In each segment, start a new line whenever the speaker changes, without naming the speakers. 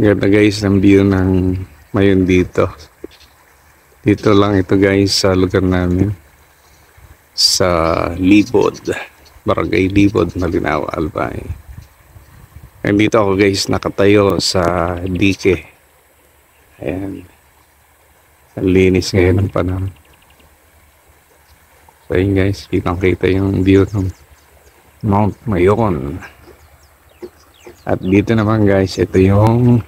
Ganda guys ng view ng mayon dito. Dito lang ito guys sa lugar namin. Sa Libod. Barangay Libod, Malinaw, Albay. And dito ako guys nakatayo sa dike. Ayan. Ang linis ngayon ng panahon. So yun guys, kitang-kita yung view ng Mount Mayon. At dito naman guys, ito yung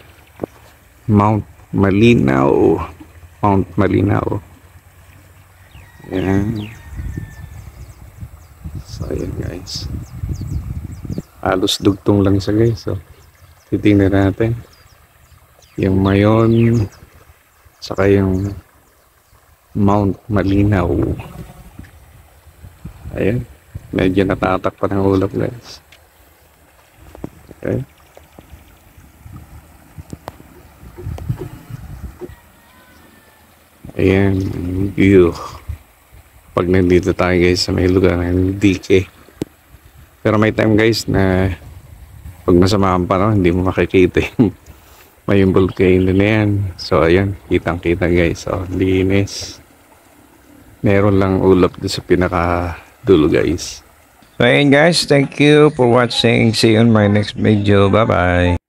Mount Malinaw. Mount Malinaw. Ayan. So ayan guys. Halos dugtong lang siya guys. So, titingnan natin. Yung Mayon. Saka yung Mount Malinaw. Ayan. Medyo natatak pa ng ulap guys. Okay. Ayan. View. Pag nandito tayo guys sa may lugar ng DK. Pero may time guys na pag masama ang panahon, hindi mo makikita yung may volcano na yan. So ayan, kitang kita guys. So linis. Meron lang ulap doon sa pinaka dulo guys.
So ayun guys, thank you for watching. See you on my next video. Bye bye.